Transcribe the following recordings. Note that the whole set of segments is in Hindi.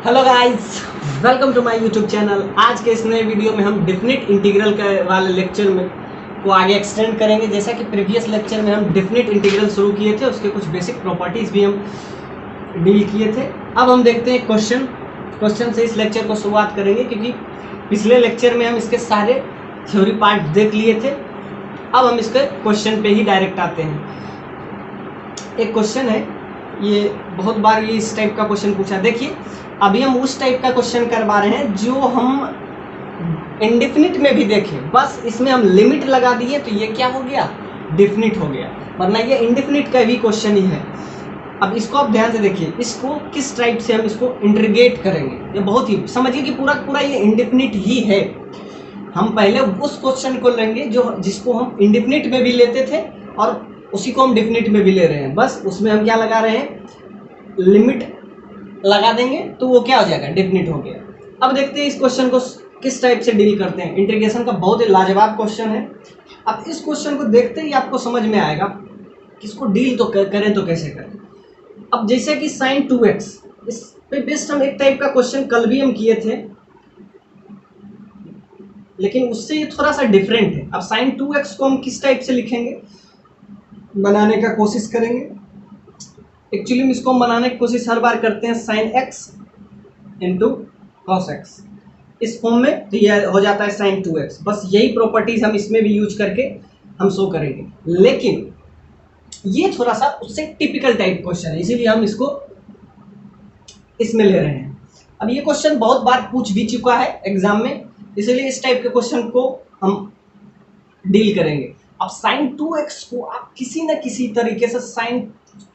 Hello guys, welcome to my YouTube channel. आज के इस नए वीडियो में हम डेफिनेट इंटीग्रल के वाले लेक्चर में को आगे एक्सटेंड करेंगे। जैसा कि प्रीवियस लेक्चर में हम डेफिनेट इंटीग्रल शुरू किए थे, उसके कुछ बेसिक प्रॉपर्टीज़ भी हम डील किए थे। अब हम देखते हैं क्वेश्चन से इस लेक्चर को शुरुआत करेंगे, क्योंकि पिछले लेक्चर में हम इसके सारे थ्योरी पार्ट देख लिए थे। अब हम इसके क्वेश्चन पे ही डायरेक्ट आते हैं। एक क्वेश्चन है, ये बहुत बार ये इस टाइप का क्वेश्चन पूछा। देखिए, अभी हम उस टाइप का क्वेश्चन करवा रहे हैं जो हम इंडेफिनिट में भी देखें, बस इसमें हम लिमिट लगा दिए तो ये क्या हो गया, डेफिनिट हो गया, वरना ये इंडेफिनिट का भी क्वेश्चन ही है। अब इसको आप ध्यान से देखिए, इसको किस टाइप से हम इसको इंटीग्रेट करेंगे। ये बहुत ही समझिए कि पूरा पूरा ये इंडेफिनिट ही है। हम पहले उस क्वेश्चन को लेंगे जिसको हम इंडेफिनिट में भी लेते थे और उसी को हम डेफिनिट में भी ले रहे हैं। बस उसमें हम क्या लगा रहे हैं, लिमिट लगा देंगे तो वो क्या हो जाएगा, डेफिनिट हो गया। अब देखते हैं इस क्वेश्चन को किस टाइप से डील करते हैं। इंटीग्रेशन का बहुत ही लाजवाब क्वेश्चन है। अब इस क्वेश्चन को देखते ही आपको समझ में आएगा कि इसको डील तो करें तो कैसे करें। अब जैसे कि sin 2x, इस पे बेस्ड हम एक टाइप का क्वेश्चन कल भी हम किए थे, लेकिन उससे ये थोड़ा सा डिफरेंट है। अब sin 2x को हम किस टाइप से लिखेंगे, बनाने का कोशिश करेंगे। एक्चुअली हम इसको बनाने की कोशिश हर बार करते हैं sin x into cos x, इस फॉर्म में, तो यह हो जाता है sin 2x। बस यही प्रॉपर्टीज हम इसमें भी यूज करके हम शो करेंगे, लेकिन ये थोड़ा सा उससे टिपिकल टाइप क्वेश्चन है, इसीलिए हम इसको इसमें ले रहे हैं। अब ये क्वेश्चन बहुत बार पूछ भी चुका है एग्जाम में, इसीलिए इस टाइप के क्वेश्चन को हम डील करेंगे। अब sin 2x को आप किसी न किसी तरीके से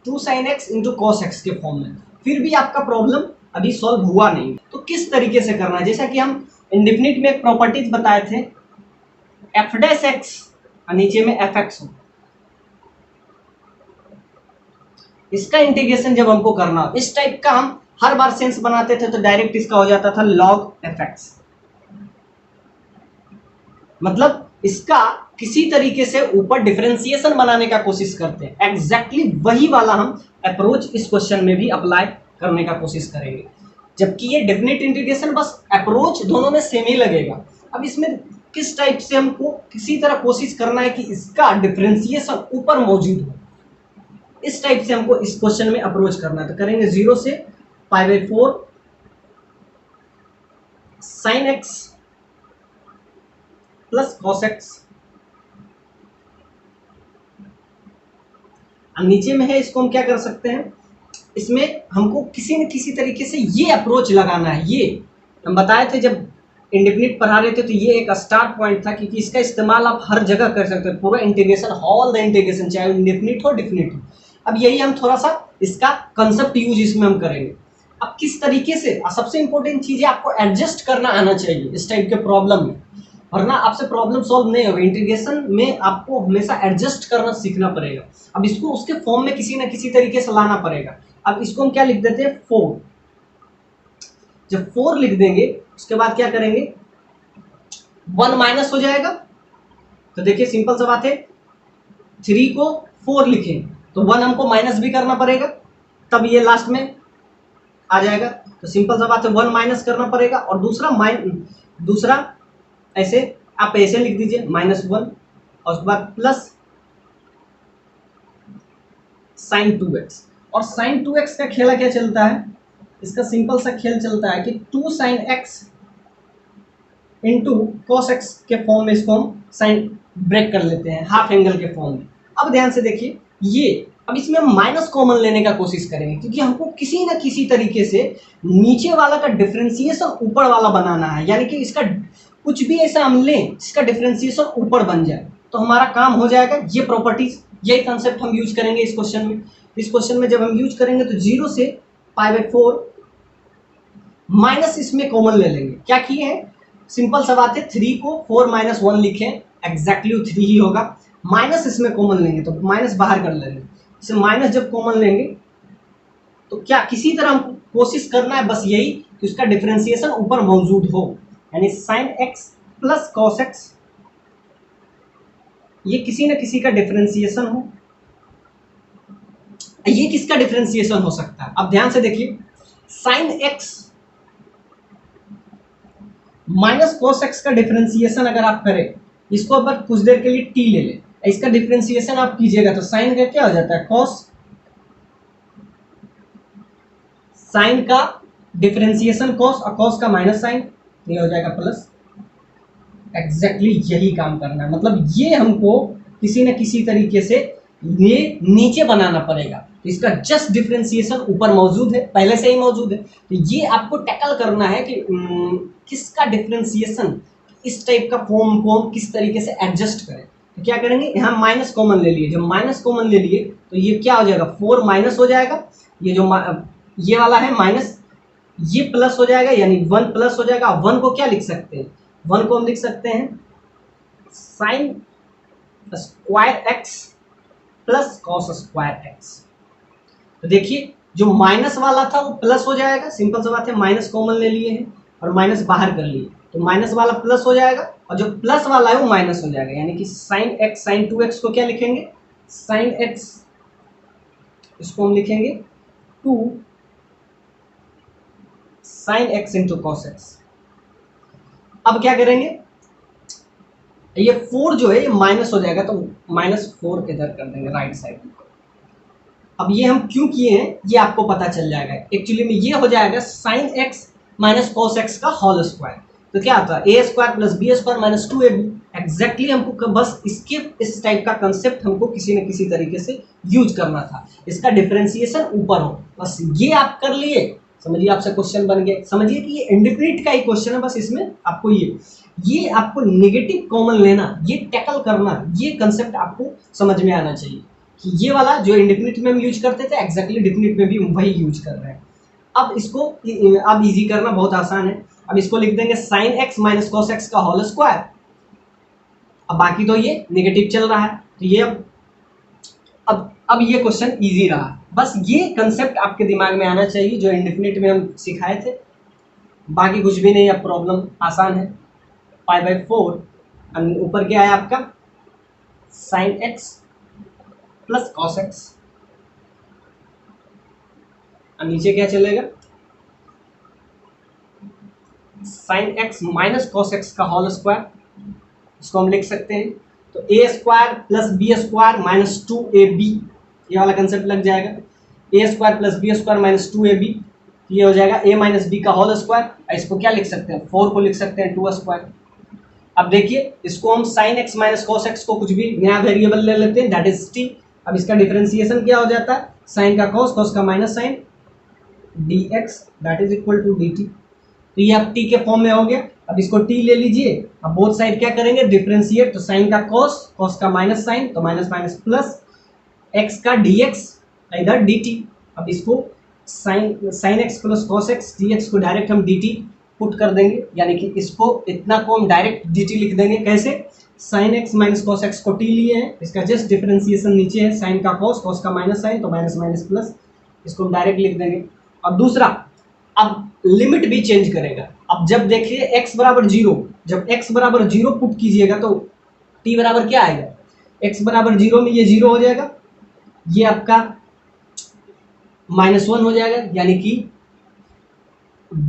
two sine x into cos x के फॉर्म में, फिर भी आपका प्रॉब्लम अभी सॉल्व हुआ नहीं, तो किस तरीके से करना है। जैसा कि हम इंडेफिनिट में एक प्रॉपर्टीज बताए थे, एफ डैश एक्स और नीचे में एफ एक्स हो, इसका इंटीग्रेशन जब हमको करना हो, इस टाइप का हम हर बार सेंस बनाते थे तो डायरेक्ट इसका हो जाता था लॉग एफ एक्स। मतलब इसका किसी तरीके से ऊपर डिफरेंशिएशन बनाने का कोशिश करते हैं। एग्जैक्टली वही वाला हम अप्रोच इस क्वेश्चन में भी अप्लाई करने का कोशिश करेंगे, जबकि ये डेफिनेट इंटीग्रेशन, बस अप्रोच दोनों में सेम ही लगेगा। अब इसमें किस टाइप से हमको किसी तरह कोशिश करना है कि इसका डिफरेंशिएशन ऊपर मौजूद हो, इस टाइप से हमको इस क्वेश्चन में अप्रोच करना है। तो करेंगे 0 से π/4 sin x plus cos x. अब नीचे में है, इसको हम क्या कर सकते हैं, इसमें हमको किसी न किसी तरीके से ये अप्रोच लगाना है। ये हम बताए थे जब इंडेफिनिट पढ़ा रहे थे, तो ये एक स्टार्ट पॉइंट था, क्योंकि इसका इस्तेमाल आप हर जगह कर सकते हैं, पूरा इंटीग्रेशन, ऑल द इंटीग्रेशन, चाहे इंडेफिनिट हो डेफिनिट हो। अब यही हम थोड़ा सा इसका कंसेप्ट यूज इसमें हम करेंगे। अब किस तरीके से, सबसे इंपॉर्टेंट चीज है आपको एडजस्ट करना आना चाहिए इस टाइप के प्रॉब्लम में, वरना आपसे प्रॉब्लम सॉल्व नहीं होगा। इंटीग्रेशन में आपको हमेशा एडजस्ट करना सीखना पड़ेगा। अब इसको उसके फॉर्म में किसी न किसी तरीके से लाना पड़ेगा। अब इसको हम क्या लिख देते हैं, 4। जब 4 लिख देंगे, उसके बाद क्या करेंगे, 1 माइनस हो जाएगा। तो देखिए सिंपल सा बात है, 3 को 4 लिखें तो 1 हमको माइनस भी करना पड़ेगा, तब ये लास्ट में आ जाएगा। तो सिंपल सा बात है, 1 माइनस करना पड़ेगा। और दूसरा ऐसे आप ऐसे लिख दीजिए -1, और उसके बाद प्लस sin 2x। और sin 2x का खेला क्या चलता है, इसका सिंपल सा खेल चलता है कि 2 sin x into cos x के फॉर्म में इसको हम साइन ब्रेक कर लेते हैं, हाफ एंगल के फॉर्म में। अब ध्यान से देखिए ये, अब इसमें हम माइनस कॉमन लेने का कोशिश करेंगे, क्योंकि हमको किसी न किसी तरीके से नीचे वाला का डिफरेंशिएशन ऊपर वाला बनाना है। यानी कि इसका कुछ भी ऐसा हम लें जिसका डिफरेंशिएशन ऊपर बन जाए, तो हमारा काम हो जाएगा। ये प्रॉपर्टीज, यही कंसेप्ट हम यूज करेंगे इस क्वेश्चन में। इस क्वेश्चन में जब हम यूज करेंगे तो 0 से π/4 माइनस इसमें कॉमन ले लेंगे। क्या किए हैं, सिंपल सा बात है, 3 को 4 - 1 लिखें, एग्जैक्टली 3 ही होगा। माइनस इसमें कॉमन लेंगे तो माइनस बाहर कर लेंगे। इसे माइनस जब कॉमन लेंगे तो क्या किसी तरह हमको कोशिश करना है, बस यही कि उसका डिफरेंशिएशन ऊपर मौजूद हो, यानी sin x plus cos x, ये किसी न किसी का डिफरेंशिएशन हो। ये किसका डिफरेंशिएशन हो सकता है, अब ध्यान से देखिए, sin x minus cos x का डिफरेंशिएशन अगर आप करें, इसको अगर कुछ देर के लिए टी ले लें, इसका डिफरेंशिएशन आप कीजिएगा तो साइन का क्या हो जाता है, कॉस, साइन का डिफरेंशिएशन कॉस और कॉस का माइनस साइन, ये हो जाएगा प्लस। एग्जैक्टली यही काम करना है, मतलब ये हमको किसी न किसी तरीके से ये नीचे बनाना पड़ेगा। इसका जस्ट डिफरेंशिएशन ऊपर मौजूद है, पहले से ही मौजूद है, तो ये आपको टैकल करना है कि किसका डिफरेंशिएशन, इस टाइप का फॉर्म को हम किस तरीके से एडजस्ट करें। तो क्या करेंगे, यहाँ माइनस कॉमन ले लिए, जब माइनस कॉमन ले लिए तो ये क्या हो जाएगा, 4 माइनस हो जाएगा, ये जो ये वाला है माइनस, ये प्लस हो जाएगा, यानी 1 प्लस हो जाएगा। 1 को क्या लिख सकते हैं, 1 को हम लिख सकते हैं sine square x plus cos square x. तो देखिए जो माइनस वाला था वो प्लस हो जाएगा, सिंपल सी बात है, माइनस कॉमन ले लिए हैं और माइनस बाहर कर लिए, तो माइनस वाला प्लस हो जाएगा और जो प्लस वाला है वो माइनस हो जाएगा, यानी कि साइन एक्स, साइन 2x को क्या लिखेंगे, साइन एक्स, इसको हम लिखेंगे 2 sign x into cos x. अब क्या करेंगे, ये 4 जो है ये माइनस हो जाएगा, तो -4 इधर कर देंगे राइट साइड। अब ये हम क्यों किए हैं ये आपको पता चल जाएगा। एक्चुअली में ये हो जाएगा sine x minus cos x का होल स्क्वायर, तो क्या आता है a square plus b square minus 2ab। Exactly हमको बस इसके इस टाइप का कंसेप्ट हमको किसी न किसी तरीके से यूज करना था, इसका डिफरेंशिएशन ऊपर हो, बस ये आप कर लिए, समझिए आपसे क्वेश्चन बन गया। समझिए कि ये इंडिफिनिट का ही क्वेश्चन है, बस इसमें आपको ये आपको नेगेटिव कॉमन लेना, ये टैकल करना, ये कंसेप्ट आपको समझ में आना चाहिए कि ये वाला जो इंडिफिनिट में हम यूज करते थे एग्जैक्टली डिफिनिट में भी वही यूज कर रहे हैं। अब इसको अब इजी करना बहुत आसान है, अब इसको लिख देंगे sign x minus cos x का होल स्क्वायर। अब बाकी तो ये नेगेटिव चल रहा है, तो ये अब ये क्वेश्चन इजी रहा, बस ये कंसेप्ट आपके दिमाग में आना चाहिए जो इंडिफिनिट में हम सिखाए थे, बाकी कुछ भी नहीं। अब प्रॉब्लम आसान है, π/4 ऊपर क्या है आपका sine x plus cos x, और नीचे क्या चलेगा sine x minus cos x का होल स्क्वायर, इसको हम लिख सकते हैं तो a square plus b square minus 2ab, ये वाला कंसेप्ट लग जाएगा, a square plus b square minus 2ab, ये हो जाएगा a माइनस बी का होल स्क्वायर, इसको क्या लिख सकते हैं 4 को लिख सकते हैं 2 स्क्वायर। अब देखिए इसको हम sign x minus cos x को कुछ भी नया वेरिएबल ले लेते हैं, दैट इज टी। अब इसका डिफरेंशिएशन क्या हो जाता है, साइन का कॉस, कॉस का minus sine, dx that is equal to dt। तो ये अब t के फॉर्म में हो गया। अब इसको t ले लीजिए, अब बोथ साइड क्या करेंगे डिफरेंशिएट, तो साइन का कॉस, कॉस का माइनस साइन, तो माइनस माइनस प्लस, x का dx इधर dt। अब इसको sign x plus cos x dx को डायरेक्ट हम dt पुट कर देंगे, यानी कि इसको इतना को हम डायरेक्ट dt लिख देंगे। कैसे, sign x minus cos x को t लिए हैं, इसका जस्ट डिफरेंशिएशन नीचे है, साइन का कॉस, कॉस का माइनस साइन, तो माइनस माइनस प्लस, इसको हम डायरेक्ट लिख देंगे। अब दूसरा, अब लिमिट भी चेंज करेगा। अब जब देखिए x बराबर 0, जब x बराबर 0 पुट कीजिएगा तो t बराबर क्या आएगा, x बराबर 0 में ये 0 हो जाएगा, ये आपका -1 हो जाएगा, यानी कि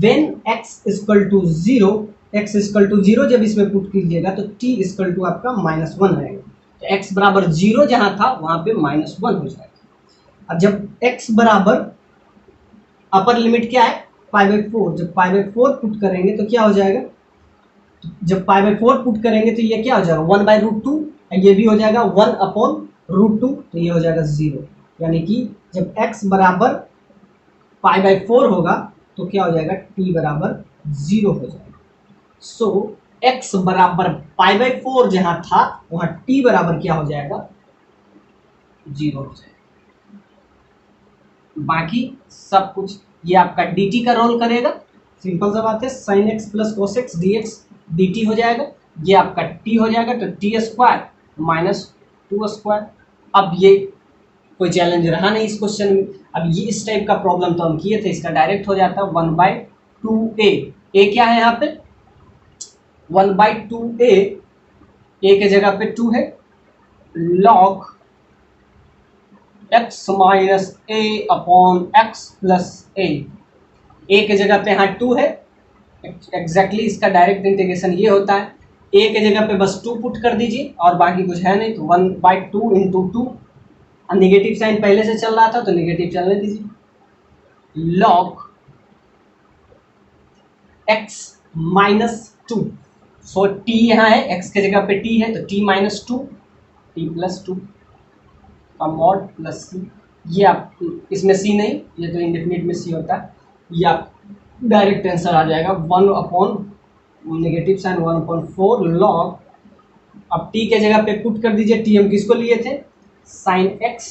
when x equal to 0, x equal to 0 जब इसमें पुट कीजिएगा तो t इक्वल टू आपका -1 आएगा, तो x बराबर 0 जहां था वहां पे -1 हो जाएगा। अब जब x बराबर अपर लिमिट क्या है π/4, जब π/4 पुट करेंगे तो क्या हो जाएगा, जब π/4 पुट करेंगे तो ये क्या हो जाएगा 1/√2, ये भी हो जाएगा 1/√2, तो ये हो जाएगा 0, यानी कि जब x बराबर π/4 होगा तो क्या हो जाएगा t बराबर 0 हो जाएगा। सो x बराबर π/4 जहां था वहां t बराबर क्या हो जाएगा 0 हो जाएगा। बाकी सब कुछ ये आपका dt का रोल करेगा, सिंपल सा बात है, sign x plus cos x dx dt हो जाएगा, ये आपका t हो जाएगा, तो t स्क्वायर माइनस 2 स्क्वायर। अब ये कोई चैलेंज रहा नहीं इस क्वेश्चन में। अब ये इस टाइप का प्रॉब्लम तो हम किए थे, इसका डायरेक्ट हो जाता है 1/2a, a क्या है यहाँ पे 1/2a, a के जगह पे 2 है, log x minus a upon x plus a, a के जगह पे यहाँ 2 है, एग्जैक्टली इसका डायरेक्ट इंटीग्रेशन ये होता है, ए के जगह पे बस 2 पुट कर दीजिए और बाकी कुछ है नहीं, तो 1/2 इंटू 2, नेगेटिव साइन पहले से चल रहा था तो नेगेटिव चलने दीजिए, log x माइनस 2। सो t यहाँ है, x के जगह पे t है तो t माइनस 2, t प्लस 2 का मॉड प्लस सी। ये आप इसमें सी नहीं, ये तो इंडेफिनिट में सी होता है, ये आप डायरेक्ट आंसर आ जाएगा 1 नेगेटिव साइन 1/4 लॉग। अब t के जगह पे पुट कर दीजिए, t हम किसको लिए थे, sine x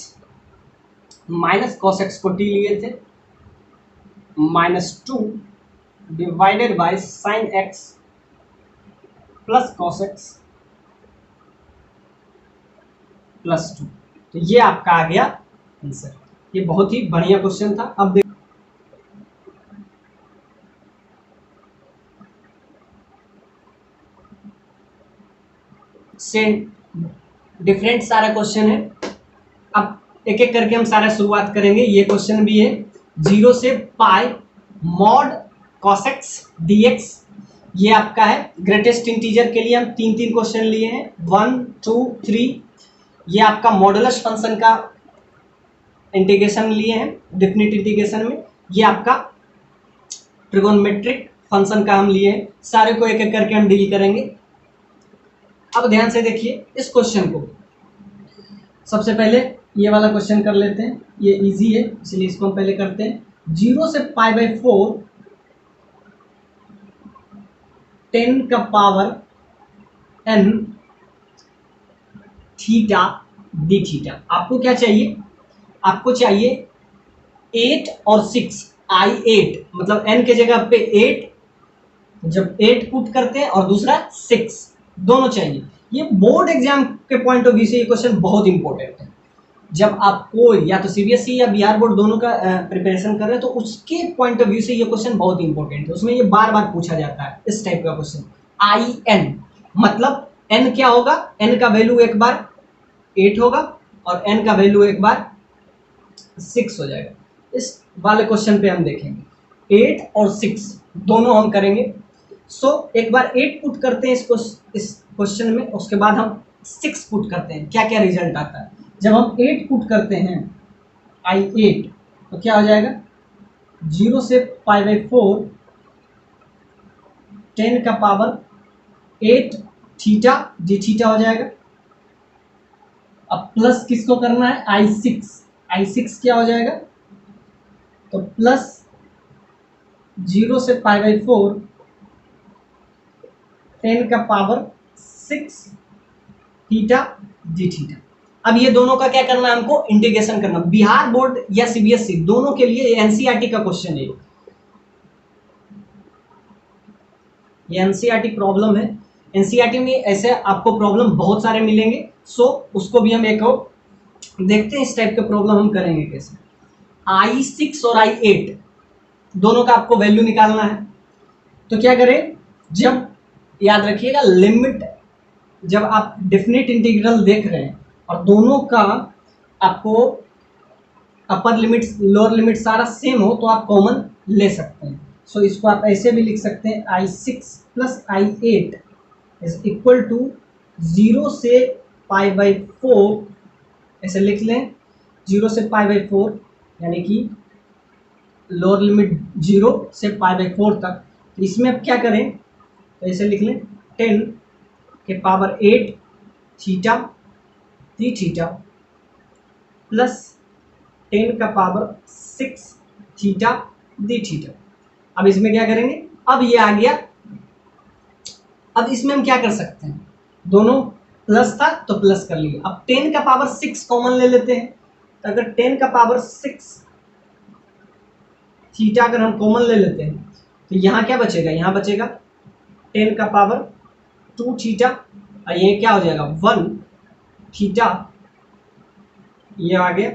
minus cos x को t लिए थे, -2 divided by sine x plus cos x plus 2। तो ये आपका आ गया आंसर। ये बहुत ही बढ़िया क्वेश्चन था। अब देखिए से डिफरेंट सारा क्वेश्चन है, अब एक एक करके हम सारा शुरुआत करेंगे। ये क्वेश्चन भी है 0 से पाई मॉड cos x dx, ये आपका है। ग्रेटेस्ट इंटीजर के लिए हम 3 क्वेश्चन लिए हैं, 1 2 3। ये आपका मॉडुलस फंक्शन का इंटीग्रेशन लिए हैं डेफिनिट इंटीग्रेशन में। ये आपका ट्रिगोनोमेट्रिक फंक्शन का हम लिए हैं। सारे को एक एक करके हम डील करेंगे। अब ध्यान से देखिए इस क्वेश्चन को। सबसे पहले ये वाला क्वेश्चन कर लेते हैं, ये इजी है इसलिए इसको हम पहले करते हैं। 0 से π/4 10 का power n theta d theta. आपको क्या चाहिए, आपको चाहिए 8 और 6, I8 मतलब n के जगह पे 8, जब 8 पुट करते हैं और दूसरा 6, दोनों चाहिए। ये बोर्ड एग्जाम के पॉइंट ऑफ व्यू से ये क्वेश्चन बहुत इंपॉर्टेंट है। जब आपको या तो सीबीएसई या बिहार बोर्ड दोनों का प्रिपरेशन कर रहे हैं तो उसके पॉइंट ऑफ व्यू से ये क्वेश्चन बहुत इंपॉर्टेंट है। उसमें ये बार बार पूछा जाता है इस टाइप का क्वेश्चन। IN मतलब n क्या होगा, n का वैल्यू एक बार 8 होगा और n का वैल्यू एक बार 6 हो जाएगा। इस वाले क्वेश्चन पे हम देखेंगे 8 और 6 दोनों हम करेंगे। सो एक बार 8 पुट करते हैं इस क्वेश्चन में, उसके बाद हम 6 पुट करते हैं, क्या क्या रिजल्ट आता है। जब हम 8 पुट करते हैं I8 तो क्या हो जाएगा, 0 से π/4 10 का पावर 8 थीटा डी थीटा हो जाएगा। अब प्लस किसको करना है, I6 क्या हो जाएगा, तो प्लस 0 से π/4 10 का पावर 6 थीटा डी थीटा। अब ये दोनों का क्या करना है, हमको इंटीग्रेशन करना। बिहार बोर्ड या सीबीएसई दोनों के लिए एनसीईआरटी का क्वेश्चन है, ये एनसीईआरटी प्रॉब्लम है। एनसीईआरटी में ऐसे आपको प्रॉब्लम बहुत सारे मिलेंगे, सो उसको भी हम एक और देखते हैं। इस टाइप के प्रॉब्लम हम करेंगे कैसे। I6 और I8 दोनों का आपको वैल्यू निकालना है, तो क्या करें, जब याद रखिएगा लिमिट, जब आप डेफिनेट इंटीग्रल देख रहे हैं और दोनों का आपको अपर लिमिट लोअर लिमिट सारा सेम हो तो आप कॉमन ले सकते हैं। सो इसको आप ऐसे भी लिख सकते हैं, I6 plus I8 is equal to 0 से π/4, ऐसे लिख लें 0 से π/4 यानी कि लोअर लिमिट 0 से π/4 तक। तो इसमें अब क्या करें, तो ऐसे लिख लें 10 के power 8 theta d theta plus 10 का पावर 6 थीटा डी थीटा। अब इसमें क्या करेंगे, अब ये आ गया। अब इसमें हम क्या कर सकते हैं, दोनों प्लस था तो प्लस कर लिया। अब 10 का पावर 6 कॉमन ले लेते हैं, तो अगर 10 का पावर 6 थीटा अगर हम कॉमन ले लेते हैं तो यहाँ क्या बचेगा, यहाँ बचेगा 10 का पावर 2 थीटा और ये क्या हो जाएगा 1 थीटा, ये आ गया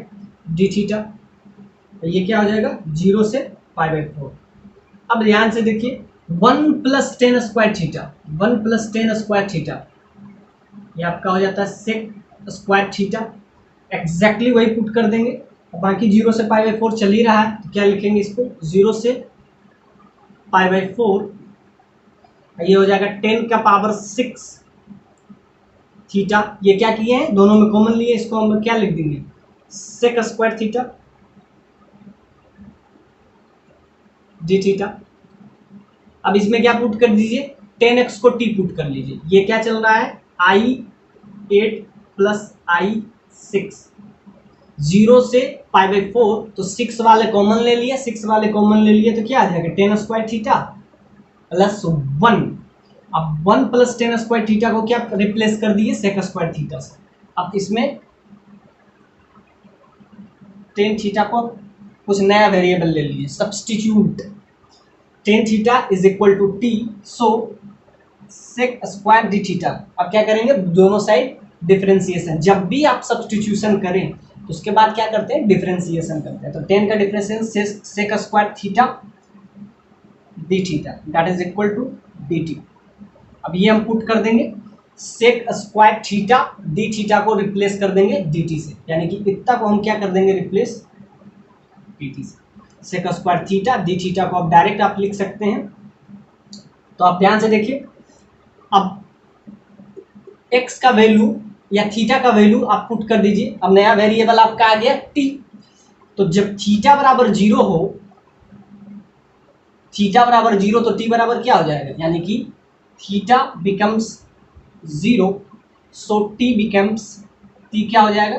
डी थीटा, तो ये क्या हो जाएगा 0 से π/4। अब ध्यान से देखिए 1 + 10 स्क्वायर थीटा, 1 + 10 स्क्वायर थीटा, ये आपका हो जाता है सेक स्क्वायर थीटा। एग्जैक्टली वही पुट कर देंगे। बाकी 0 से π/4 चल ही रहा है तो क्या लिखेंगे इसको, 0 से π/4 ये हो जाएगा 10 का पावर 6 थीटा। ये क्या किए हैं, दोनों में कॉमन लिए, इसको हम क्या लिख देंगे, sec square theta d theta. अब इसमें क्या पुट कर दीजिए, 10x को t पुट कर लीजिए। ये क्या चल रहा है, i8 प्लस i6, 0 से π/4, तो 6 वाले कॉमन ले लिए, 6 वाले कॉमन ले लिए तो क्या आ जाएगा, 10 स्क्वायर थीटा प्लस 1। अब 1 प्लस 10 स्क्वायर थीटा को क्या रिप्लेस कर दिए, सेक स्क्वायर थीटा से। अब इसमें 10 थीटा को कुछ नया वेरिएबल ले लिए, substitute 10 theta is equal to t, so sec square d theta. अब क्या करेंगे, दोनों साइड डिफरेंशिएशन, जब भी आप सब्सटीट्यूशन करें तो उसके बाद क्या करते हैं, डिफरेंशिएशन करते हैं। तो 10 का differentiation sec square theta d theta that is equal to d t. अब ये हम पुट कर देंगे, sec square theta d theta को रिप्लेस कर देंगे डी टी से, यानी कि इतना को हम क्या कर देंगे, रिप्लेस डी टी से। Sec square theta d theta को अब डायरेक्ट आप लिख सकते हैं। तो आप ध्यान से देखिए, अब x का वैल्यू या थीटा का वैल्यू आप पुट कर दीजिए। अब नया वेरिएबल आपका आ गया t। तो जब थीटा बराबर 0 हो, थीटा बराबर 0 तो t बराबर क्या हो जाएगा, यानी कि थीटा बिकम्स 0, सो t बिकम्स, t क्या हो जाएगा,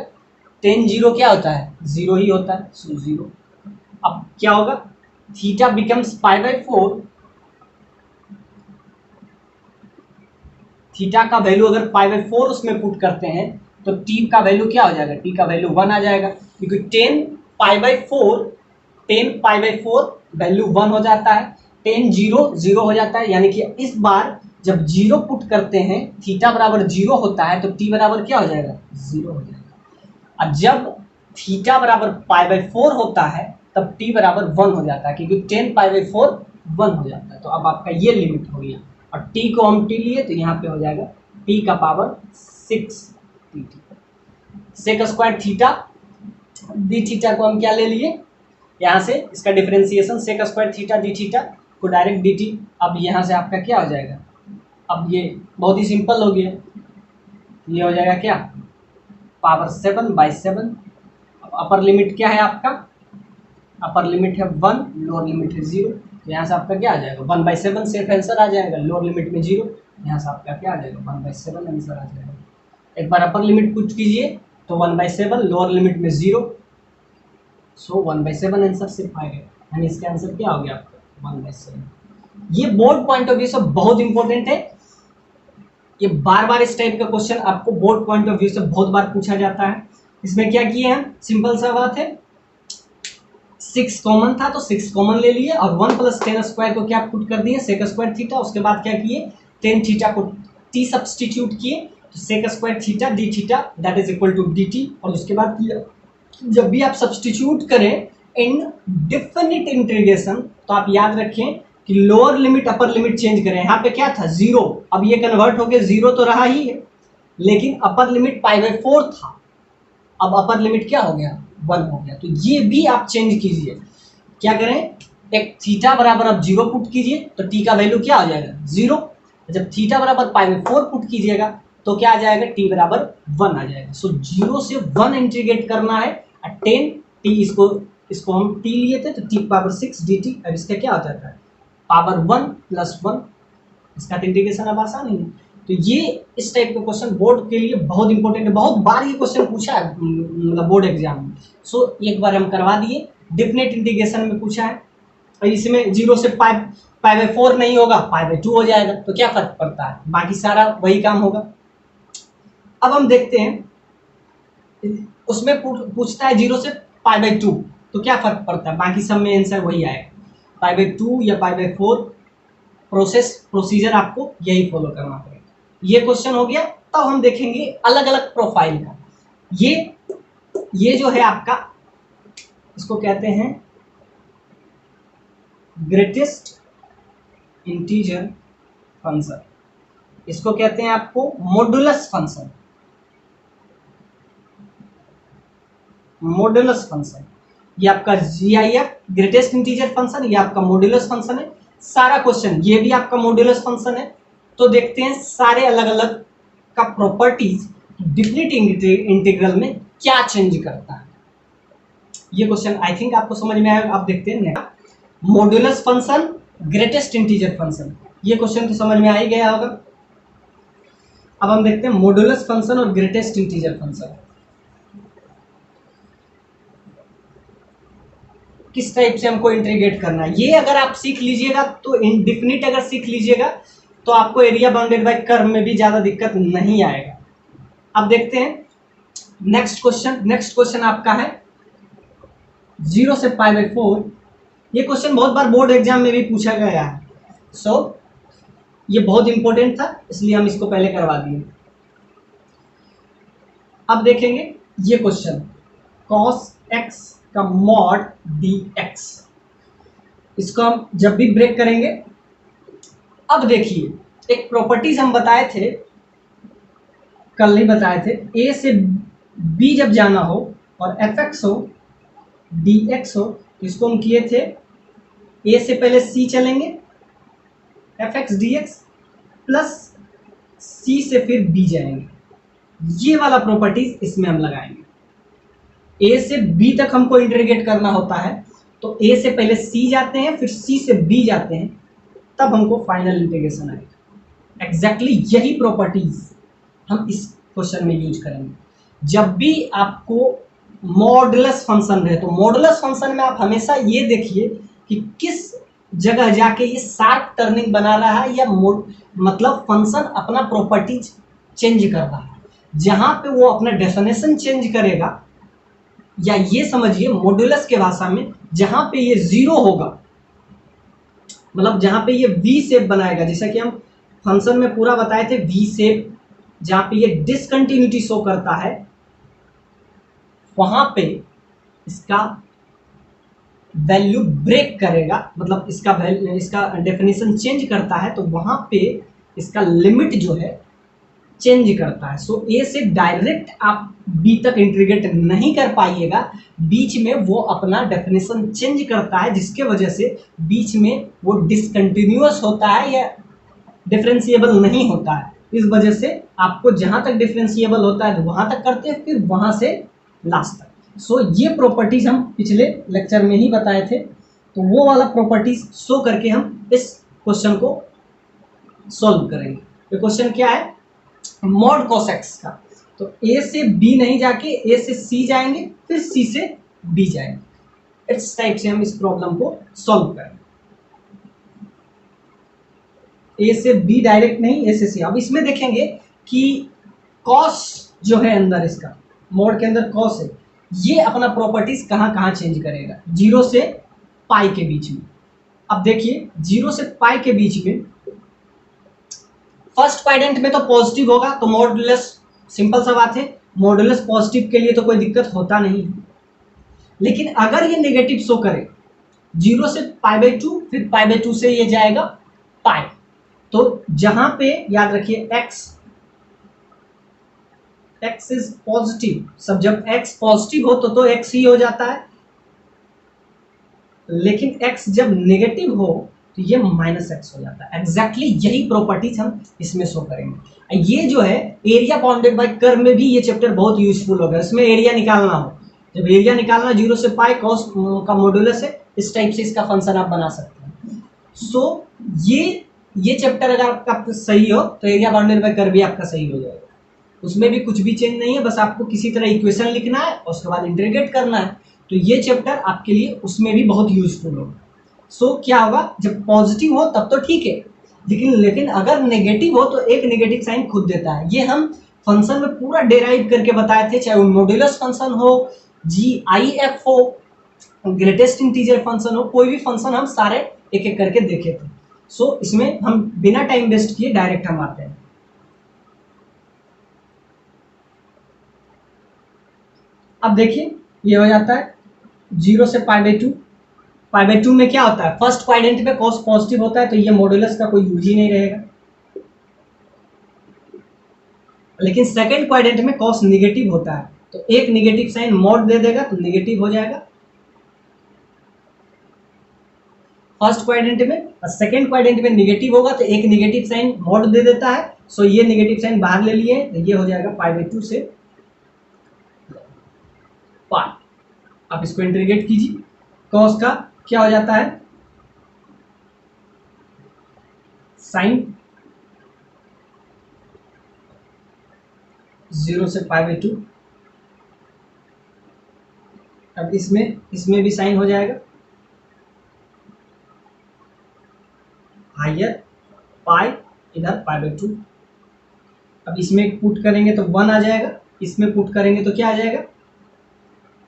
10 0 क्या होता है, 0 ही होता है, सो 0। अब क्या होगा, थीटा बिकम्स π/4, थीटा का वैल्यू अगर π/4 उसमें पुट करते हैं तो t का वैल्यू क्या हो जाएगा, t का वैल्यू 1 आ जाएगा, क्योंकि 10 π/4 वैल्यू 1 हो जाता है, 10 0 0 हो जाता है, यानी कि इस बार जब 0 पुट करते हैं, थीटा बराबर 0 होता है तो t बराबर क्या हो जाएगा, 0 हो जाएगा। अब जब थीटा बराबर π/4 होता है तब t बराबर 1 हो जाता है, क्योंकि 10 π/4 1 हो जाता है। तो अब आपका ये लिमिट हो गया, और t को हम t लिए तो यहाँ पे हो जाएगा t का power 6 dt। Sec square theta d theta को हम क्या ले लिए, यहाँ से इसका differentiation sec square theta d theta को डायरेक्ट डी टी। अब यहाँ से आपका क्या हो जाएगा, अब ये बहुत ही सिंपल हो गया, ये हो जाएगा क्या, पावर 7/7। अब अपर लिमिट क्या है आपका, अपर लिमिट है 1, लोअर लिमिट है 0। तो यहाँ से आपका क्या आ जाएगा, 1/7 सेफ आंसर आ जाएगा, लोअर लिमिट में 0, यहाँ से आपका क्या आ जाएगा, 1/7 आंसर आ जाएगा। एक बार अपर लिमिट पुट कीजिए तो 1/7, लोअर लिमिट में 0, सो 1/7 आंसर सिर्फ आएगा, यानी इसका आंसर क्या हो गया आपका, 1/7। ये बोर्ड पॉइंट ऑफ व्यू से बहुत इंपॉर्टेंट है, ये बार बार इस टाइप का क्वेश्चन आपको बोर्ड पॉइंट ऑफ व्यू से बहुत बार पूछा जाता है। इसमें क्या किए हैं, सिंपल सा बात है, 6 कॉमन था तो 6 कॉमन ले लिए, और 1 प्लस 10 स्क्वायर को क्या पुट कर दिए, सेक स्क्वायर थीटा। उसके बाद क्या किए, 10 थीटा को t सब्सटीट्यूट किए, तो sec square theta d theta that is equal to d t. और उसके बाद किया, जब भी आप सब्सटीट्यूट करें इन डेफिनिट इंटीग्रेशन तो आप याद रखें कि lower limit upper limit change करें। यहाँ पे क्या था, 0, अब ये कन्वर्ट होके 0 तो रहा ही है, लेकिन अपर लिमिट π/4 था, अब अपर लिमिट क्या हो गया, 1 हो गया। तो ये भी आप चेंज कीजिए, क्या करें, एक थीटा बराबर अब 0 पुट कीजिए तो t का वैल्यू क्या हो जाएगा, 0। जब थीटा बराबर π/4 पुट कीजिएगा तो क्या आ जाएगा, t बराबर 1 आ जाएगा। सो 0 से 1 इंटीग्रेट करना है, 10 t, इसको हम t लिए थे तो t पावर 6 dt। अब इसका क्या हो जाता है, पावर 1 प्लस 1, इसका इंटीग्रेशन अब आसान ही है। तो ये इस टाइप का क्वेश्चन बोर्ड के लिए बहुत इंपॉर्टेंट है, बहुत बार ये क्वेश्चन पूछा है मतलब बोर्ड एग्जाम में। सो एक बार हम करवा दिए, डेफिनेट इंटीग्रेशन में पूछा है, और इसमें 0 से π/4 नहीं होगा, π/2 हो जाएगा, तो क्या फर्क पड़ता है, बाकी सारा वही काम होगा। अब हम देखते हैं, उसमें पूछता है 0 से π/2, तो क्या फर्क पड़ता है, बाकी सब में आंसर वही आएगा, π/2 या π/4 प्रोसीजर आपको यही फॉलो करना पड़ेगा। ये क्वेश्चन हो गया। तब हम देखेंगे अलग अलग प्रोफाइल का। ये जो है आपका, इसको कहते हैं ग्रेटेस्ट इंटीजर फंक्शन, इसको कहते हैं आपको मॉडुलस फंक्शन। मॉडुलस फंक्शन ये आपका GIF ग्रेटेस्ट इंटीजर फंक्शन, ये आपका मॉडुलस फंक्शन है। सारा क्वेश्चन, ये भी आपका मॉड्यूलस फंक्शन है। तो देखते हैं सारे अलग अलग का प्रॉपर्टीज डिफिनिट इंटीग्रल में क्या चेंज करता है। ये क्वेश्चन आई थिंक आपको समझ में आएगा। आप देखते हैं modulus function, greatest integer function, ये क्वेश्चन तो समझ में आ ही गया होगा। अब हम देखते हैं मॉड्यूलस फंक्शन और ग्रेटेस्ट इंटीजर फंक्शन किस टाइप से हमको इंटीग्रेट करना है। ये अगर आप सीख लीजिएगा तो इनडिफिनिट अगर सीख लीजिएगा तो आपको एरिया बाउंडेड बाय कर्व में भी ज्यादा दिक्कत नहीं आएगा। अब देखते हैं नेक्स्ट क्वेश्चन। नेक्स्ट क्वेश्चन आपका है 0 से π/4। ये क्वेश्चन बहुत बार बोर्ड एग्जाम में भी पूछा गया है। सो ये बहुत इंपॉर्टेंट था, इसलिए हम इसको पहले करवा दिए। अब देखेंगे ये क्वेश्चन cos x का मॉड dx, इसको हम जब भी ब्रेक करेंगे। अब देखिए एक प्रॉपर्टीज हम बताए थे, कल नहीं बताए थे, a से b जब जाना हो और fx हो dx हो, इसको हम किए थे a से पहले c चलेंगे fx dx प्लस c से फिर b जाएंगे। ये वाला प्रॉपर्टीज इसमें हम लगाएंगे। a से b तक हमको इंटीग्रेट करना होता है तो a से पहले c जाते हैं, फिर c से b जाते हैं, तब हमको फाइनल इंटीग्रेशन आएगा। एग्जैक्टली यही प्रॉपर्टीज हम इस क्वेश्चन में यूज करेंगे। जब भी आपको मॉडुलस फंक्शन रहे तो मॉडुलस फंक्शन में आप हमेशा ये देखिए कि किस जगह जाके ये शार्प टर्निंग बना रहा है या मतलब फंक्शन अपना प्रॉपर्टीज चेंज कर रहा है। जहां पे वो अपना डेफिनेशन चेंज करेगा, या ये समझिए मॉडुलस के भाषा में जहां पे ये जीरो होगा, मतलब जहां पे ये वी शेप बनाएगा, जैसा कि हम फंक्शन में पूरा बताए थे वी शेप, जहां पे ये डिसकंटिन्यूटी शो करता है, वहां पे इसका वैल्यू ब्रेक करेगा, मतलब इसका डेफिनेशन चेंज करता है, तो वहां पे इसका लिमिट जो है चेंज करता है। सो ए से डायरेक्ट आप बी तक इंटीग्रेट नहीं कर पाइएगा, बीच में वो अपना डेफिनेशन चेंज करता है, जिसके वजह से बीच में वो डिसकंटिन्यूअस होता है या डिफरेंशिएबल नहीं होता है। इस वजह से आपको जहां तक डिफरेंशिएबल होता है वहां तक करते हैं, फिर वहां से लास्ट तक। सो ये प्रॉपर्टीज हम पिछले लेक्चर में ही बताए थे, तो वो वाला प्रॉपर्टीज शो करके हम इस क्वेश्चन को सॉल्व करेंगे। तो क्वेश्चन क्या है, मॉड cos x का, तो a से b नहीं जाके a से c जाएंगे, फिर c से b जाएंगे। इस टाइप से हम इस प्रॉब्लम को सॉल्व करेंगे। a से b डायरेक्ट नहीं, a से c। अब इसमें देखेंगे कि cos जो है अंदर, इसका मॉड के अंदर cos है, ये अपना प्रॉपर्टीज कहाँ कहाँ चेंज करेगा, 0 से पाई के बीच में। अब देखिए 0 से पाई के बीच में फर्स्ट क्वाड्रेंट में तो पॉजिटिव होगा, तो मॉडुलस, सिंपल सा बात है, मॉडुलस पॉजिटिव के लिए तो कोई दिक्कत होता नहीं। लेकिन अगर ये नेगेटिव शो करे 0 से π/2, फिर π/2 से ये जाएगा पाई, तो जहां पे याद रखिए x इज पॉजिटिव, सब जब x पॉजिटिव हो तो x ही हो जाता है, लेकिन x जब नेगेटिव हो तो ये -x हो जाता है। एग्जैक्टली यही प्रॉपर्टीज हम इसमें शो करेंगे। ये जो है एरिया बाउंडेड बाय कर्व में भी ये चैप्टर बहुत यूजफुल होगा। इसमें एरिया निकालना हो, जब एरिया निकालना 0 से पाई cos का मॉडुलस है, इस टाइप से इसका फंक्शन आप बना सकते हैं। सो ये चैप्टर अगर आपका सही हो तो एरिया बाउंडेड बाय कर्व भी आपका सही हो जाएगा। उसमें भी कुछ भी चेंज नहीं है, बस आपको किसी तरह इक्वेशन लिखना है और उसके बाद इंटीग्रेट करना है। तो ये चैप्टर आपके लिए उसमें भी बहुत यूजफुल होगा। सो क्या होगा, जब पॉजिटिव हो तब तो ठीक है, लेकिन अगर नेगेटिव हो तो एक नेगेटिव साइन खुद देता है। ये हम फंक्शन में पूरा डेराइव करके बताए थे, चाहे वो मॉड्यूलस फंक्शन हो, GIF हो, ग्रेटेस्ट इंटीजर फंक्शन हो, कोई भी फंक्शन हम सारे एक एक करके देखे थे। सो इसमें हम बिना टाइम वेस्ट किए डायरेक्ट हम आते हैं। अब देखिए ये हो जाता है 0 से π/2। π/2 में क्या होता है, फर्स्ट क्वाड्रेंट में cos पॉजिटिव होता है, तो ये मॉडुलस का कोई यूज ही नहीं रहेगा। लेकिन सेकंड क्वाड्रेंट में cos निगेटिव होता है, तो एक निगेटिव साइन मॉड दे देगा तो निगेटिव हो जाएगा। फर्स्ट क्वाड्रेंट में, और सेकंड क्वाड्रेंट में निगेटिव होगा तो एक निगेटिव साइन मॉड दे देता है। सो ये निगेटिव साइन बाहर ले लिए, तो ये हो जाएगा π/2 से पाई। आप इसको इंटीग्रेट कीजिए, कॉस का क्या हो जाता है साइन 0 से π/2। अब इसमें भी साइन हो जाएगा हायर पाई, इधर π/2। अब इसमें पुट करेंगे तो 1 आ जाएगा, इसमें पुट करेंगे तो क्या आ जाएगा,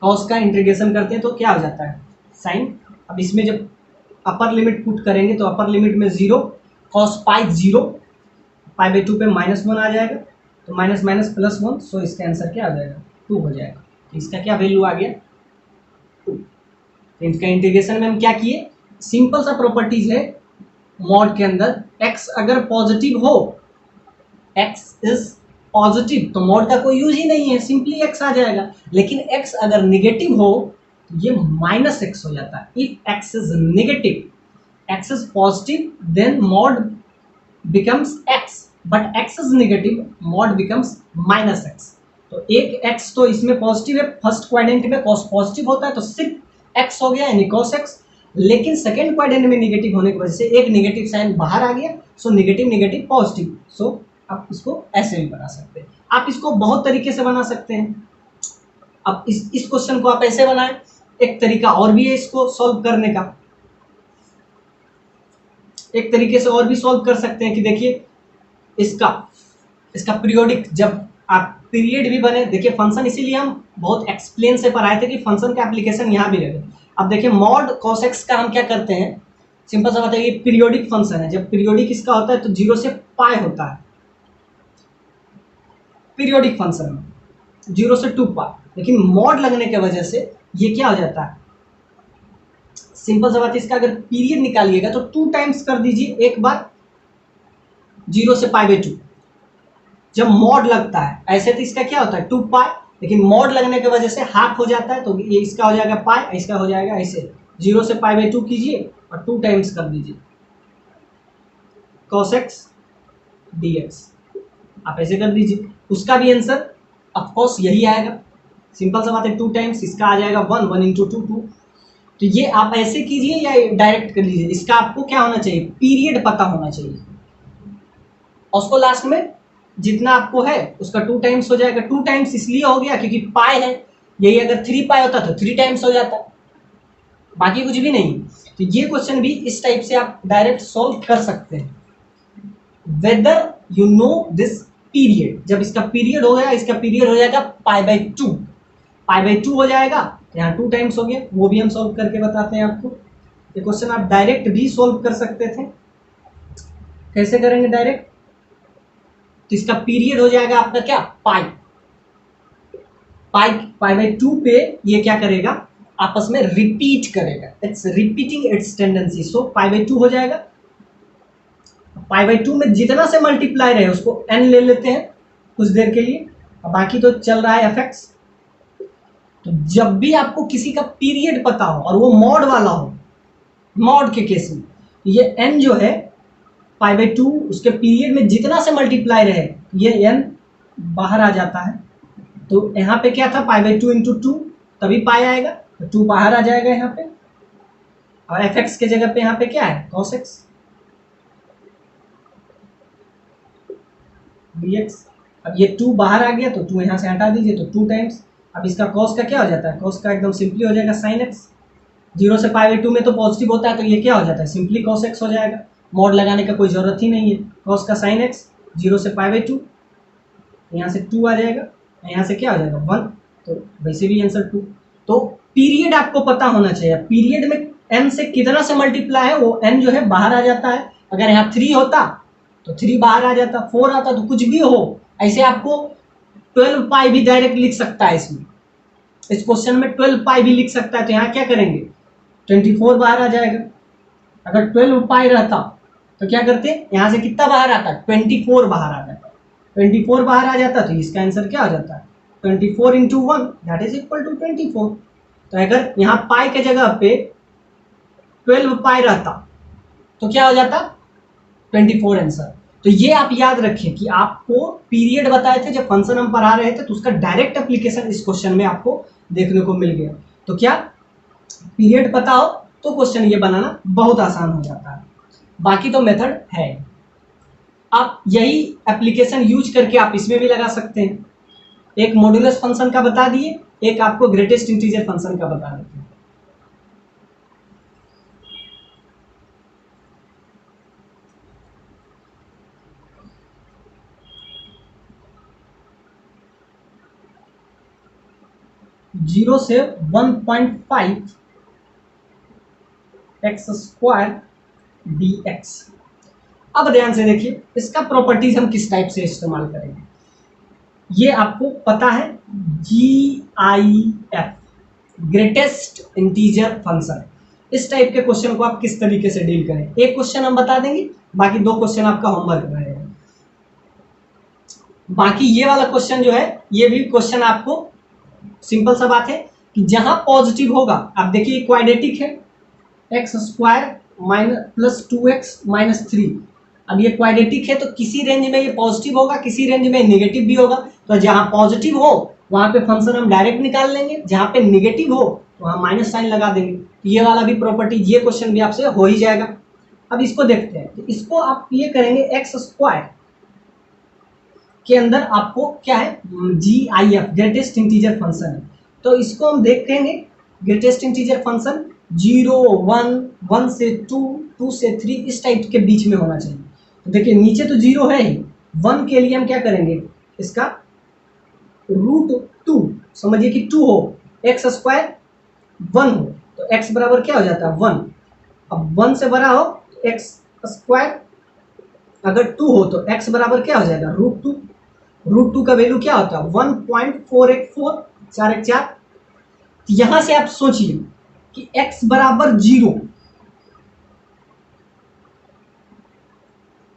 कॉस का इंटीग्रेशन करते हैं तो क्या हो जाता है साइन। अब इसमें जब अपर लिमिट पुट करेंगे तो अपर लिमिट में 0, कॉस पाई 0, π/2 पे -1 आ जाएगा, तो माइनस माइनस प्लस 1। सो इसका आंसर क्या आ जाएगा 2 हो जाएगा। तो इसका क्या वैल्यू आ गया 2। तो इसका इंटीग्रेशन में हम क्या किए, सिंपल सा प्रॉपर्टीज है मॉड के अंदर, x अगर पॉजिटिव हो, x इज पॉजिटिव तो मॉड का कोई यूज ही नहीं है, सिंपली x आ जाएगा। लेकिन x अगर निगेटिव हो तो ये -x हो जाता है। If x is negative, x is positive, then mod becomes x, but x is negative, mod becomes -x। तो एक x तो इसमें पॉजिटिव है, फर्स्ट क्वाड्रेंट में cos पॉजिटिव होता है तो सिर्फ x हो गया यानी cos x। लेकिन सेकेंड क्वाड्रेंट में निगेटिव होने की वजह से एक निगेटिव साइन बाहर आ गया, सो निगेटिव निगेटिव पॉजिटिव। सो आप इसको ऐसे भी बना सकते हैं, आप इसको बहुत तरीके से बना सकते हैं। अब इस क्वेश्चन को आप ऐसे बनाएं। एक तरीका और भी है इसको सॉल्व करने का, एक तरीके से और भी सॉल्व कर सकते हैं कि देखिए इसका पीरियोडिक, जब आप पीरियड भी बने, देखिए फंक्शन इसीलिए हम बहुत एक्सप्लेन से पढ़ाए थे कि फंक्शन का एप्लीकेशन यहाँ भी लगे। अब देखिए मॉड cos x का हम क्या करते हैं, सिंपल सा बात है, ये पीरियोडिक फंक्शन है। जब पीरियोडिक इसका होता है तो 0 से पाई होता है, पीरियोडिक फंक्शन में 0 से 2 पाई। लेकिन मॉड लगने की वजह से ये क्या हो जाता है, सिंपल सा बात है, इसका अगर पीरियड निकालिएगा तो 2 टाइम्स कर दीजिए, एक बार 0 से π/2 जब मॉड लगता है। ऐसे तो इसका क्या होता है 2 पाई, लेकिन मॉड लगने की वजह से हाफ हो जाता है, तो ये इसका हो जाएगा पाई, इसका हो जाएगा ऐसे 0 से π/2 कीजिए और 2 टाइम्स कर दीजिए cos x dx। आप ऐसे कर दीजिए, उसका भी आंसर ऑफ कोर्स यही आएगा। सिंपल सा बात है, 2 टाइम्स इसका आ जाएगा 1, 1 × 2 2। तो ये आप ऐसे कीजिए या डायरेक्ट कर लीजिए, इसका आपको क्या होना चाहिए, पीरियड पता होना चाहिए। और उसको लास्ट में जितना आपको है उसका 2 टाइम्स हो जाएगा। 2 टाइम्स इसलिए हो गया क्योंकि पाई है, यही अगर 3 पाई होता तो 3 टाइम्स हो जाता, बाकी कुछ भी नहीं। तो ये क्वेश्चन भी इस टाइप से आप डायरेक्ट सॉल्व कर सकते हैं। Whether you know this period, जब इसका पीरियड हो गया, इसका पीरियड हो जाएगा π/2, π/2 हो जाएगा, यहाँ 2 टाइम्स हो गया, वो भी हम सॉल्व करके बताते हैं आपको। ये क्वेश्चन आप डायरेक्ट भी सॉल्व कर सकते थे। कैसे करेंगे डायरेक्ट, तो इसका पीरियड हो जाएगा आपका क्या पाई, π/2 पे ये क्या करेगा, आपस में रिपीट करेगा, इट्स रिपीटिंग इट्स टेंडेंसी। सो π/2 हो जाएगा, π/2 में जितना से मल्टीप्लाई रहे उसको n ले लेते हैं कुछ देर के लिए, और बाकी तो चल रहा है fx। तो जब भी आपको किसी का पीरियड पता हो और वो मॉड वाला हो, मॉड के केस में ये n जो है π/2 उसके पीरियड में जितना से मल्टीप्लाई रहे, ये n बाहर आ जाता है। तो यहाँ पे क्या था π/2 × 2, तभी पाई आएगा, तो 2 बाहर आ जाएगा यहाँ पे, और fx के जगह पे यहाँ पे क्या है cos x dx। अब ये 2 बाहर आ गया तो 2 यहाँ से हटा दीजिए, तो 2 टाइम्स। अब इसका cos का क्या हो जाता है, cos का एकदम सिंपली हो जाएगा sin x। 0 से π/2 में तो पॉजिटिव होता है, तो ये क्या हो जाता है सिंपली cos x हो जाएगा, मॉड लगाने का कोई ज़रूरत ही नहीं है। cos का sin x 0 से π/2, यहाँ से 2 आ जाएगा, यहाँ से क्या हो जाएगा 1, तो वैसे भी आंसर 2। तो पीरियड आपको पता होना चाहिए, पीरियड में n से कितना से मल्टीप्लाई है, वो n जो है बाहर आ जाता है। अगर यहाँ 3 होता तो 3 बाहर आ जाता, 4 आता तो कुछ भी हो। ऐसे आपको 12 पाई भी डायरेक्ट लिख सकता है, इसमें इस क्वेश्चन में 12 पाई भी लिख सकता है। तो यहाँ क्या करेंगे 24 बाहर आ जाएगा। अगर 12 पाई रहता तो क्या करते, यहाँ से कितना बाहर आता, 24 बाहर आ जाता। 24 बाहर आ जाता तो इसका आंसर क्या हो जाता है 24 × 1 दैट इज इक्वल टू 24। तो अगर यहाँ पाई के जगह पे 12 पाई रहता तो क्या हो जाता 24 आंसर। तो ये आप याद रखें कि आपको पीरियड बताए थे जब फंक्शन हम पढ़ा रहे थे, तो उसका डायरेक्ट एप्लीकेशन इस क्वेश्चन में आपको देखने को मिल गया। तो क्या पीरियड पता हो तो क्वेश्चन ये बनाना बहुत आसान हो जाता है, बाकी तो मेथड है। आप यही एप्लीकेशन यूज करके आप इसमें भी लगा सकते हैं। एक मॉड्यूलस फंक्शन का बता दिए, एक आपको ग्रेटेस्ट इंटीजर फंक्शन का बता देते हैं। जीरो से 1.5 एक्स स्क्वायर डी एक्स। अब ध्यान से देखिए इसका प्रॉपर्टीज हम किस टाइप से इस्तेमाल करेंगे। ये आपको पता है GIF, ग्रेटेस्ट इंटीजर फंक्शन। इस टाइप के क्वेश्चन को आप किस तरीके से डील करें, एक क्वेश्चन हम बता देंगे, बाकी 2 क्वेश्चन आपका होमवर्क रहेगा। बाकी ये वाला क्वेश्चन जो है, ये भी क्वेश्चन आपको सिंपल सा बात है कि जहां पॉजिटिव होगा, आप देखिए क्वाड्रेटिक है, x square minus plus 2x minus 3। अब ये क्वाड्रेटिक है तो किसी रेंज में ये पॉजिटिव होगा, किसी रेंज में नेगेटिव भी होगा। तो जहां पॉजिटिव हो वहां पे फंक्शन हम डायरेक्ट निकाल लेंगे, जहां पे नेगेटिव हो तो वहां माइनस साइन लगा देंगे। तो ये वाला भी प्रॉपर्टी, ये क्वेश्चन भी आपसे हो ही जाएगा। अब इसको देखते हैं, तो इसको आप ये करेंगे एक्स स्क्वायर के अंदर आपको क्या है GIF, ग्रेटेस्ट इंटीजर फंक्शन है। तो इसको हम देखेंगे ग्रेटेस्ट इंटीजर फंक्शन 0, 1, 1 से 2, 2 से 3 इस टाइप के बीच में होना चाहिए। तो देखिए नीचे तो 0 है ही, 1 के लिए हम क्या करेंगे, इसका √2, समझिए कि 2 हो, एक्स स्क्वायर 1 हो तो x बराबर क्या हो जाता है 1। अब 1 से बड़ा हो तो एक्स स्क्वायर, अगर 2 हो तो x बराबर क्या हो जाएगा √2। √2 का वैल्यू क्या होता है 1.484, 4 1 4। यहां से आप सोचिए कि x बराबर 0,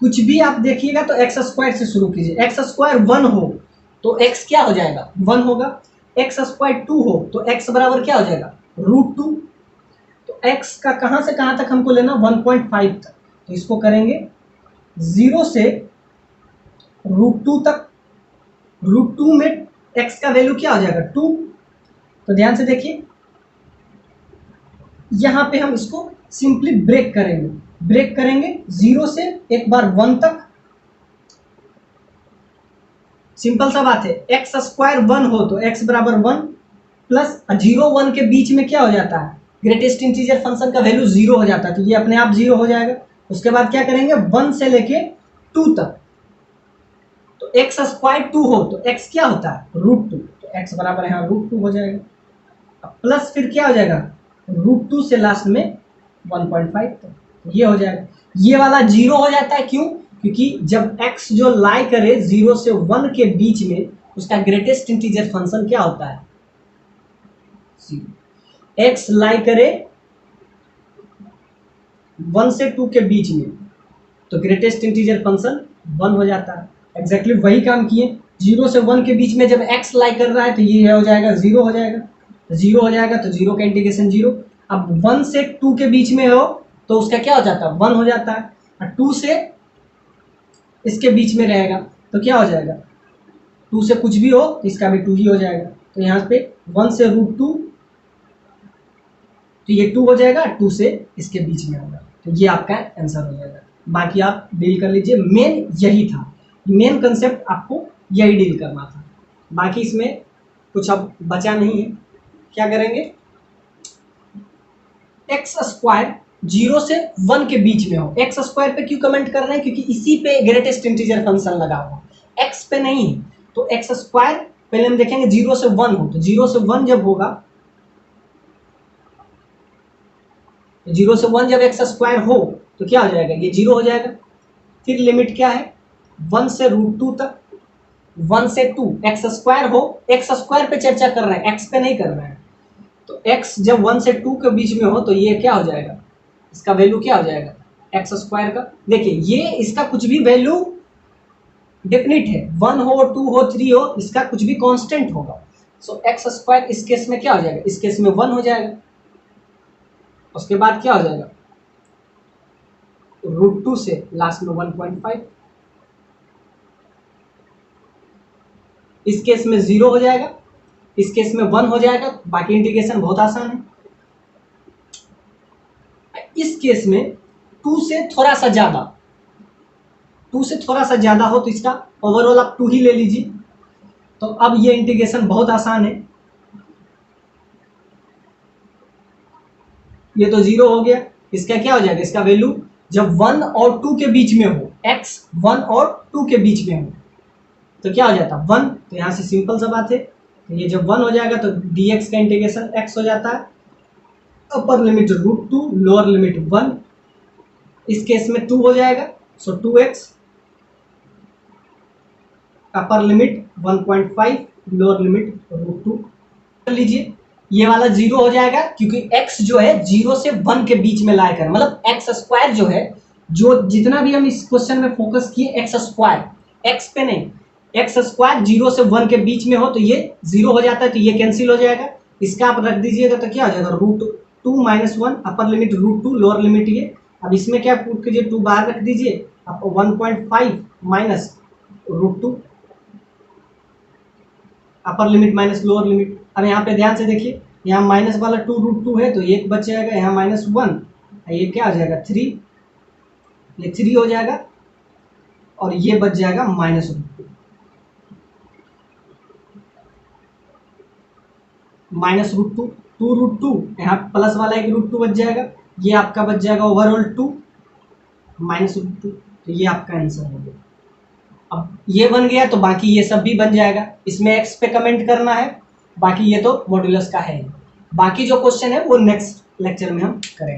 कुछ भी आप देखिएगा तो एक्स स्क्वायर से शुरू कीजिए। एक्स स्क्वायर 1 हो तो x क्या हो जाएगा 1 होगा, एक्स स्क्वायर 2 हो तो x बराबर क्या हो जाएगा √2। तो x का कहां से कहां तक हमको लेना 1.5 तक, तो इसको करेंगे 0 से √2 तक। √2 में x का वैल्यू क्या हो जाएगा 2। तो ध्यान से देखिए यहां पे हम इसको सिंपली ब्रेक करेंगे 0 से एक बार 1 तक। सिंपल सा बात है, एक्स स्क्वायर 1 हो तो x बराबर 1 प्लस 0 1 के बीच में क्या हो जाता है ग्रेटेस्ट इंटीजर फंक्शन का वैल्यू 0 हो जाता है, तो ये अपने आप 0 हो जाएगा। उसके बाद क्या करेंगे 1 से लेके 2 तक, तो एक्स स्क्वायर 2 हो तो x क्या होता है √2, तो x बराबर यहाँ √2 हो जाएगा। अब प्लस फिर क्या हो जाएगा √2 से लास्ट में 1.5 तक, ये हो जाएगा। ये वाला 0 हो जाता है, क्यों, क्योंकि जब x जो लाई करे 0 से 1 के बीच में, उसका ग्रेटेस्ट इंटीजर फंक्शन क्या होता है 0। x लाई करे 1 से 2 के बीच में तो ग्रेटेस्ट इंटीजर फंक्शन 1 हो जाता है। एग्जैक्टली वही काम किए, 0 से 1 के बीच में जब x लाई कर रहा है तो ये हो जाएगा 0 हो जाएगा, 0 हो जाएगा तो 0 का इंटीग्रेशन 0। अब 1 से 2 के बीच में हो तो उसका क्या हो जाता है 1 हो जाता है, और 2 से इसके बीच में रहेगा तो क्या हो जाएगा 2 से कुछ भी हो तो इसका भी 2 ही हो जाएगा। तो यहाँ पे 1 से √2 तो ये 2 हो जाएगा, 2 से इसके बीच में होगा, तो ये आपका आंसर हो जाएगा। बाकी आप डील कर लीजिए, मेन यही था, मेन कंसेप्ट आपको यही डील करना था। बाकी इसमें कुछ अब बचा नहीं है। क्या करेंगे एक्स स्क्वायर 0 से 1 के बीच में हो। एक्स स्क्वायर पे क्यों कमेंट कर रहे हैं, क्योंकि इसी पे ग्रेटेस्ट इंटीजर फंक्शन लगा हुआ, एक्स पे नहीं है। तो एक्स स्क्वायर पहले हम देखेंगे 0 से 1 हो, तो 0 से 1 जब होगा, 0 से 1 जब एक्स स्क्वायर हो तो क्या हो जाएगा ये 0 हो जाएगा। फिर लिमिट क्या है 1 से √2 तक, 1 से 2 एक्स स्क्वायर हो, एक्स स्क्वायर पे चर्चा कर रहे हैं, एक्स पे नहीं कर रहे हैं। तो x जब 1 से 2 के बीच में हो तो ये क्या हो जाएगा, इसका वैल्यू क्या हो जाएगा एक्स स्क्वायर का। देखिए ये इसका कुछ भी वैल्यू डेफिनिट है, 1 हो 2 हो 3 हो, इसका कुछ भी कांस्टेंट होगा। सो एक्स स्क्वायर इस केस में क्या हो जाएगा, इस केस में 1 हो जाएगा। उसके बाद क्या हो जाएगा √2 से लास्ट में 1.5। इस केस में 0 हो जाएगा, इस केस में 1 हो जाएगा, बाकी इंटीग्रेशन बहुत आसान है। इस केस में 2 से थोड़ा सा ज्यादा, 2 से थोड़ा सा ज्यादा हो तो इसका ओवरऑल आप 2 ही ले लीजिए। तो अब ये इंटीग्रेशन बहुत आसान है। ये तो 0 हो गया, इसका क्या हो जाएगा, इसका वैल्यू जब 1 और 2 के बीच में हो, x 1 और 2 के बीच में हो तो क्या हो जाता है 1। तो यहाँ से सिंपल सा बात है, तो ये जब 1 हो जाएगा तो dx का इंटीग्रेशन x हो जाता है, अपर लिमिट √2 लोअर लिमिट 1। इस केस में 2 हो जाएगा, सो 2x, upper limit 1.5 lower limit √2 कर लीजिए। ये वाला 0 हो जाएगा क्योंकि x जो है 0 से 1 के बीच में लाया कर, मतलब एक्स स्क्वायर जो है, जो जितना भी हम इस क्वेश्चन में फोकस किए एक्स स्क्वायर, x पे नहीं, एक्स स्क्वायर 0 से 1 के बीच में हो तो ये 0 हो जाता है, तो ये कैंसिल हो जाएगा। इसका आप रख दीजिएगा तो क्या हो जाएगा √2 - 1, अपर लिमिट √2 लोअर लिमिट ये। अब इसमें क्या पुट कीजिए, 2 बाहर रख दीजिए, आप 1.5 minus √2, upper limit minus lower limit. अब यहाँ पे ध्यान से देखिए, यहाँ माइनस वाला 2 √2 है तो ये बच जाएगा, यहाँ -1, ये क्या आ जाएगा 3, ये 3 हो जाएगा और ये बच जाएगा -√2, -√2, 2√2, यहाँ प्लस वाला एक √2 बच जाएगा, ये आपका बच जाएगा ओवरऑल 2 -√2। तो ये आपका आंसर हो गया। अब ये बन गया तो बाकी ये सब भी बन जाएगा। इसमें x पे कमेंट करना है, बाकी ये तो मॉड्यूलस का है। बाकी जो क्वेश्चन है वो नेक्स्ट लेक्चर में हम करेंगे।